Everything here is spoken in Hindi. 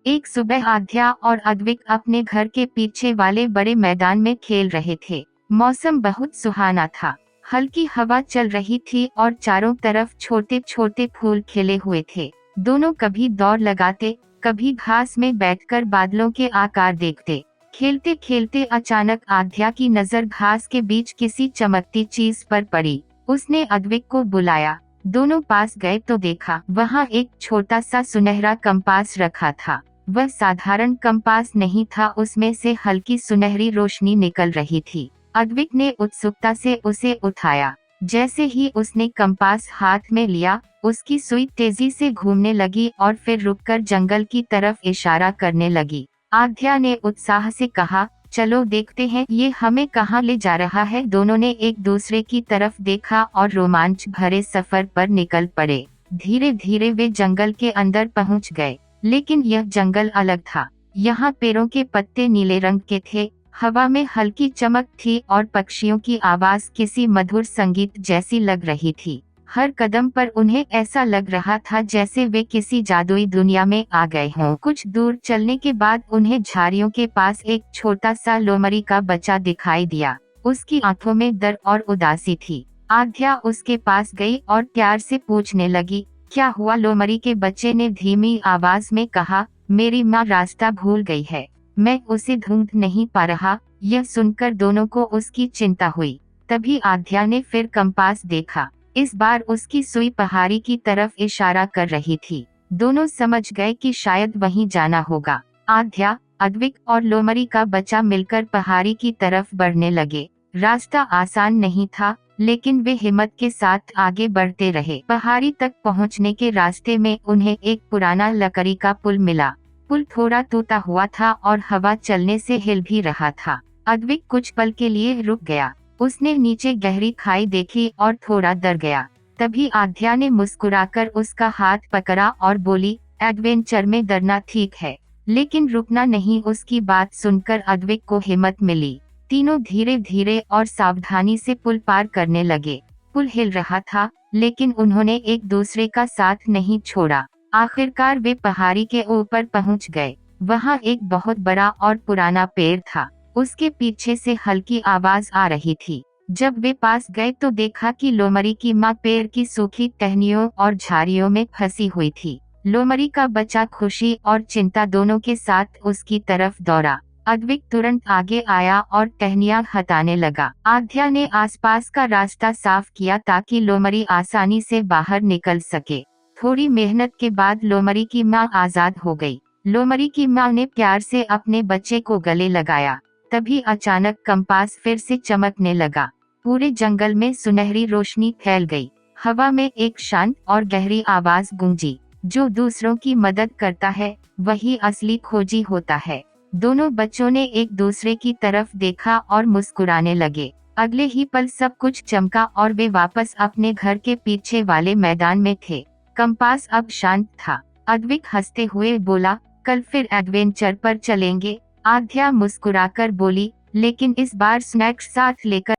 एक सुबह आध्या और अद्विक अपने घर के पीछे वाले बड़े मैदान में खेल रहे थे। मौसम बहुत सुहाना था। हल्की हवा चल रही थी और चारों तरफ छोटे छोटे फूल खिले हुए थे। दोनों कभी दौड़ लगाते, कभी घास में बैठकर बादलों के आकार देखते। खेलते खेलते अचानक आध्या की नजर घास के बीच किसी चमकती चीज पर पड़ी। उसने अद्विक को बुलाया। दोनों पास गए तो देखा वहाँ एक छोटा सा सुनहरा कंपास रखा था। वह साधारण कंपास नहीं था, उसमें से हल्की सुनहरी रोशनी निकल रही थी। अद्विक ने उत्सुकता से उसे उठाया। जैसे ही उसने कंपास हाथ में लिया, उसकी सुई तेजी से घूमने लगी और फिर रुककर जंगल की तरफ इशारा करने लगी। आध्या ने उत्साह से कहा, चलो देखते हैं ये हमें कहाँ ले जा रहा है। दोनों ने एक दूसरे की तरफ देखा और रोमांच भरे सफर पर निकल पड़े। धीरे धीरे वे जंगल के अंदर पहुंच गए, लेकिन यह जंगल अलग था। यहाँ पेड़ों के पत्ते नीले रंग के थे, हवा में हल्की चमक थी और पक्षियों की आवाज किसी मधुर संगीत जैसी लग रही थी। हर कदम पर उन्हें ऐसा लग रहा था जैसे वे किसी जादुई दुनिया में आ गए हों। कुछ दूर चलने के बाद उन्हें झाड़ियों के पास एक छोटा सा लोमड़ी का बच्चा दिखाई दिया। उसकी आंखों में डर और उदासी थी। आध्या उसके पास गई और प्यार से पूछने लगी, क्या हुआ? लोमड़ी के बच्चे ने धीमी आवाज में कहा, मेरी माँ रास्ता भूल गई है, मैं उसे ढूंढ नहीं पा रहा। यह सुनकर दोनों को उसकी चिंता हुई। तभी आध्या ने फिर कंपास देखा। इस बार उसकी सुई पहाड़ी की तरफ इशारा कर रही थी। दोनों समझ गए कि शायद वहीं जाना होगा। आध्या, अद्विक और लोमड़ी का बच्चा मिलकर पहाड़ी की तरफ बढ़ने लगे। रास्ता आसान नहीं था, लेकिन वे हिम्मत के साथ आगे बढ़ते रहे। पहाड़ी तक पहुंचने के रास्ते में उन्हें एक पुराना लकड़ी का पुल मिला। पुल थोड़ा टूटा हुआ था और हवा चलने से हिल भी रहा था। अद्विक कुछ पल के लिए रुक गया। उसने नीचे गहरी खाई देखी और थोड़ा डर गया। तभी आध्या ने मुस्कुराकर उसका हाथ पकड़ा और बोली, एडवेंचर में डरना ठीक है, लेकिन रुकना नहीं। उसकी बात सुनकर अद्विक को हिम्मत मिली। तीनों धीरे धीरे और सावधानी से पुल पार करने लगे। पुल हिल रहा था, लेकिन उन्होंने एक दूसरे का साथ नहीं छोड़ा। आखिरकार वे पहाड़ी के ऊपर पहुंच गए। वहां एक बहुत बड़ा और पुराना पेड़ था। उसके पीछे से हल्की आवाज आ रही थी। जब वे पास गए तो देखा कि लोमड़ी की माँ पेड़ की सूखी टहनियों और झाड़ियों में फंसी हुई थी। लोमड़ी का बच्चा खुशी और चिंता दोनों के साथ उसकी तरफ दौड़ा। अद्विक तुरंत आगे आया और टहनियां हटाने लगा। आध्या ने आसपास का रास्ता साफ किया ताकि लोमड़ी आसानी से बाहर निकल सके। थोड़ी मेहनत के बाद लोमड़ी की माँ आजाद हो गई। लोमड़ी की माँ ने प्यार से अपने बच्चे को गले लगाया। तभी अचानक कंपास फिर से चमकने लगा। पूरे जंगल में सुनहरी रोशनी फैल गई। हवा में एक शांत और गहरी आवाज गूंजी, जो दूसरों की मदद करता है वही असली खोजी होता है। दोनों बच्चों ने एक दूसरे की तरफ देखा और मुस्कुराने लगे। अगले ही पल सब कुछ चमका और वे वापस अपने घर के पीछे वाले मैदान में थे। कंपास अब शांत था। अद्विक हंसते हुए बोला, कल फिर एडवेंचर पर चलेंगे। आध्या मुस्कुराकर बोली, लेकिन इस बार स्नैक्स साथ लेकर